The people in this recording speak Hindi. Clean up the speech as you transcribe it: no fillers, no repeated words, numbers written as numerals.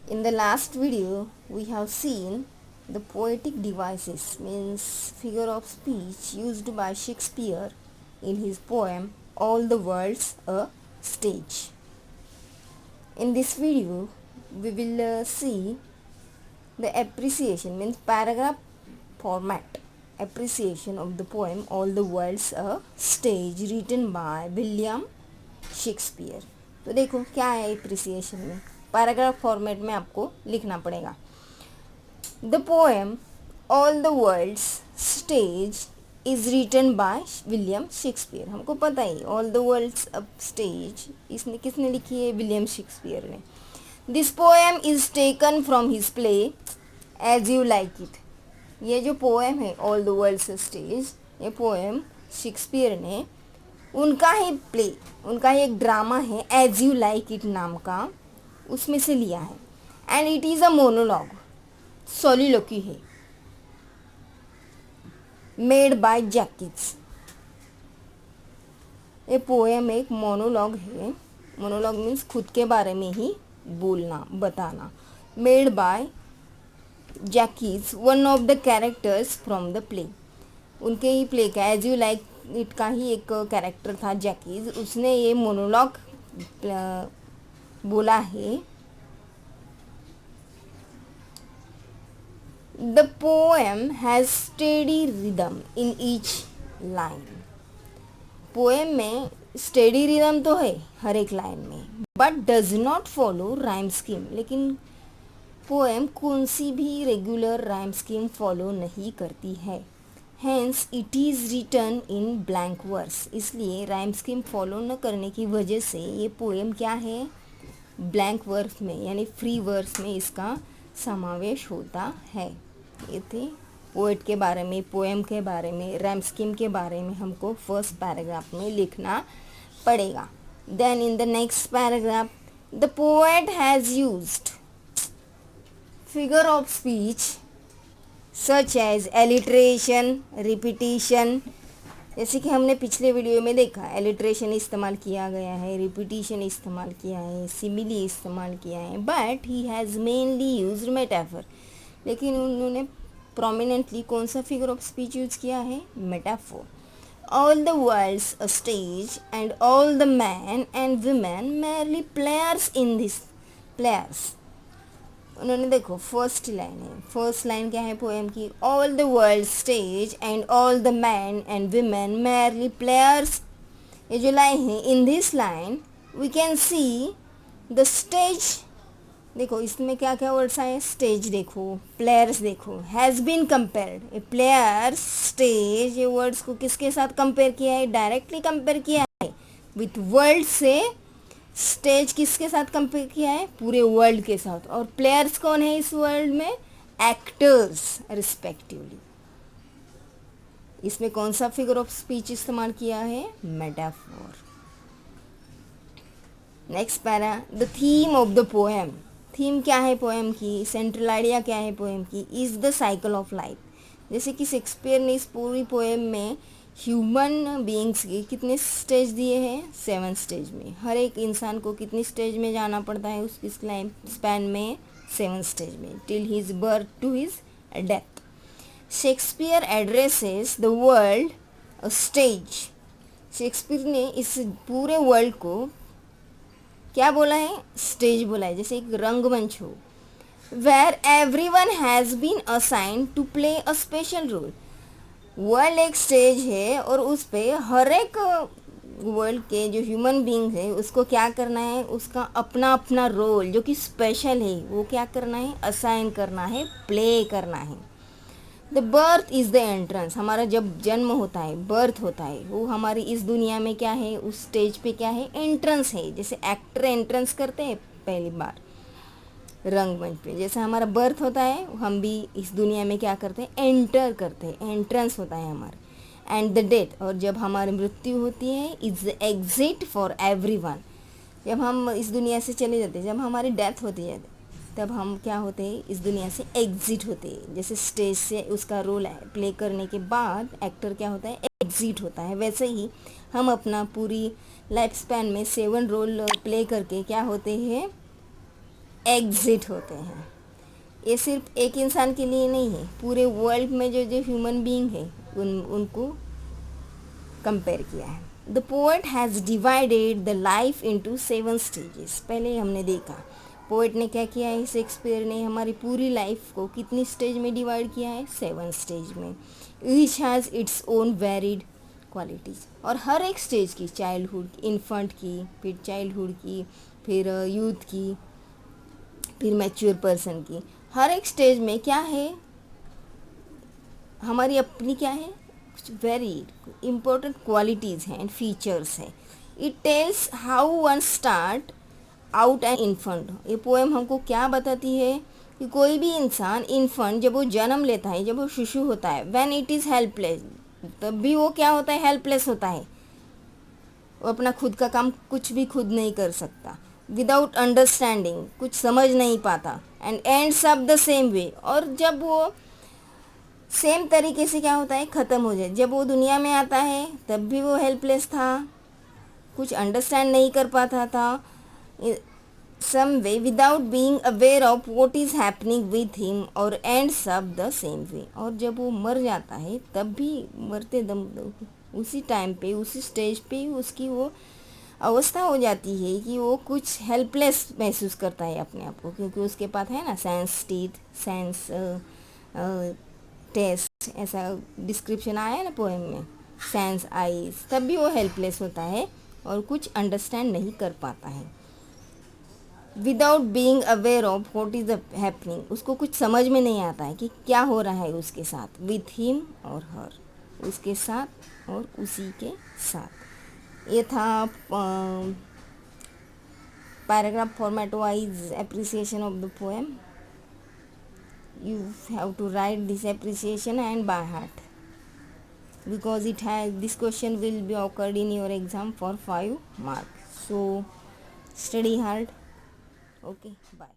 In the last video, we have seen the poetic devices, means figure of speech used by Shakespeare in his poem All the World's a Stage. In this video, we will see the appreciation, means paragraph format appreciation of the poem All the World's a Stage written by William Shakespeare. तो देखो क्या है एप्रिसिएशन में, पैराग्राफ फॉर्मेट में आपको लिखना पड़ेगा. The poem all the world's stage is written by William Shakespeare. हमको पता ही ऑल द वर्ल्ड्स स्टेज इसने किसने लिखी है? विलियम शेक्सपियर ने. This poem is taken from his play as you like it. ये जो पोएम है ऑल द वर्ल्ड्स स्टेज, ये पोएम शेक्सपियर ने उनका ही प्ले, उनका ही एक ड्रामा है एज यू लाइक इट नाम का, उसमें से लिया है. And it is a monologue, soliloquy है, मेड बाय जैकीज. ये पोएम एक मोनोलॉग है. मोनोलॉग मीन्स खुद के बारे में ही बोलना, बताना. Made by Jaques, one of the characters from the play. उनके ही प्ले का एज यू लाइक इट का ही एक कैरेक्टर था जैकीज, उसने ये मोनोलॉग बोला है. The poem has steady rhythm in each line. Poem में स्टेडी रिदम तो है हर एक लाइन में, but does not follow rhyme scheme. लेकिन पोएम कौन सी भी रेगुलर राइम स्कीम फॉलो नहीं करती है. Hence it is written in blank verse. इसलिए राइम स्कीम फॉलो न करने की वजह से ये पोएम क्या है? ब्लैंक वर्स में, यानी फ्री वर्स में इसका समावेश होता है. ये थे पोएट के बारे में, पोएम के बारे में, राइम स्कीम के बारे में हमको फर्स्ट पैराग्राफ में लिखना पड़ेगा. Then in the next paragraph, the poet has used figure of speech such as alliteration, repetition. जैसे कि हमने पिछले वीडियो में देखा, एलिट्रेशन इस्तेमाल किया गया है, रिपीटिशन इस्तेमाल किया है, सिमिली इस्तेमाल किया है. But he has mainly used metaphor. लेकिन उन्होंने प्रोमिनेंटली कौन सा फिगर ऑफ स्पीच यूज़ किया है? Metaphor. All the world's a stage and all the man and women merely players in this. Players उन्होंने देखो फर्स्ट लाइन है, फर्स्ट लाइन क्या है पोएम की? All the world stage and all the man and women merely players. ये जो लाइन है, in this line we can see the stage. देखो इसमें क्या क्या वर्ड्स आए? स्टेज देखो, प्लेयर्स देखो, has been compared. A players, stage, ये वर्ड्स को किसके साथ कंपेयर किया है? डायरेक्टली कंपेयर किया है विथ वर्ल्ड से. स्टेज किसके साथ कंपेयर किया है? पूरे वर्ल्ड के साथ. और प्लेयर्स कौन है इस वर्ल्ड में? Actors respectively. इसमें कौन सा फिगर ऑफ स्पीच इस्तेमाल किया है? Metaphor. Next para, the theme of the poem. Theme क्या है पोएम की? सेंट्रल आइडिया क्या है पोएम की? Is the cycle of life. जैसे कि शेक्सपियर ने इस पूरी पोएम में ह्यूमन बीइंग्स के कितने स्टेज दिए हैं? 7 स्टेज में. हर एक इंसान को कितनी स्टेज में जाना पड़ता है उसकी लाइफ स्पैन में? 7 स्टेज में, till his birth to his death. Shakespeare addresses the world a stage. शेक्सपियर ने इस पूरे वर्ल्ड को क्या बोला है? स्टेज बोला है. जैसे एक रंगमंच हो, where everyone has been assigned to play a special role. World एक स्टेज है और उस पर हर एक वर्ल्ड के जो ह्यूमन बींग है उसको क्या करना है? उसका अपना अपना रोल जो कि स्पेशल है वो क्या करना है? असाइन करना है, प्ले करना है. The birth is the entrance. हमारा जब जन्म होता है, बर्थ होता है, वो हमारी इस दुनिया में क्या है? उस स्टेज पे क्या है? एंट्रेंस है. जैसे एक्टर एंट्रेंस करते हैं पहली बार रंगमंच पे, जैसे हमारा बर्थ होता है, हम भी इस दुनिया में क्या करते हैं? एंटर करते हैं, एंट्रेंस होता है हमारा. एंड द डेथ, और जब हमारी मृत्यु होती है, is the exit for everyone. जब हम इस दुनिया से चले जाते हैं, जब हमारी डेथ होती है, तब हम क्या होते हैं? इस दुनिया से एग्जिट होते हैं. जैसे स्टेज से उसका रोल प्ले करने के बाद एक्टर क्या होता है? एग्जिट होता है. वैसे ही हम अपना पूरी लाइफ स्पैन में 7 रोल प्ले करके क्या होते हैं? एग्जिट होते हैं। ये सिर्फ एक इंसान के लिए नहीं है, पूरे वर्ल्ड में जो जो ह्यूमन बीइंग है उनको कंपेयर किया है। The poet has divided the life into 7 stages. पहले हमने देखा पोएट ने क्या किया है, शेक्सपियर ने हमारी पूरी लाइफ को कितनी स्टेज में डिवाइड किया है, 7 स्टेज में। Each has its own varied qualities, और हर एक स्टेज की, चाइल्डहुड, इन्फेंट की, फिर चाइल्डहुड की, फिर यूथ की, फिर मैच्योर पर्सन की, हर एक स्टेज में क्या है, हमारी अपनी क्या है, वेरी इम्पोर्टेंट क्वालिटीज़ हैं एंड फीचर्स है। It tells how one start out an infant. ये पोएम हमको क्या बताती है कि कोई भी इंसान, इन्फेंट, जब वो जन्म लेता है, जब वो शिशु होता है, व्हेन इट इज़ हेल्पलेस, तब भी वो क्या होता है, हेल्पलेस होता है। वो अपना खुद का काम कुछ भी खुद नहीं कर सकता, विदाउट अंडरस्टैंडिंग, कुछ समझ नहीं पाता, and ends up the same way. और जब वो सेम तरीके से क्या होता है, ख़त्म हो जाए। जब वो दुनिया में आता है तब भी वो हेल्पलेस था, कुछ अंडरस्टैंड नहीं कर पाता था, some way, without being aware of what is happening with him, और ends up the same way. और जब वो मर जाता है तब भी मरते दम उसी टाइम पे, उसी स्टेज पे उसकी वो अवस्था हो जाती है कि वो कुछ हेल्पलेस महसूस करता है अपने आप को, क्योंकि उसके पास है ना सेंस टीथ, सेंस टेस्ट, ऐसा डिस्क्रिप्शन आया है ना पोएम में, सेंस आईज, तब भी वो हेल्पलेस होता है और कुछ अंडरस्टैंड नहीं कर पाता है। Without being aware of what is happening, उसको कुछ समझ में नहीं आता है कि क्या हो रहा है उसके साथ, विथ हिम और हर, उसके साथ और उसी के साथ। ये था paragraph format wise appreciation of the poem. You have to write this appreciation and by heart, because this question will be occurred in your exam for 5 marks. So study hard. Okay, bye.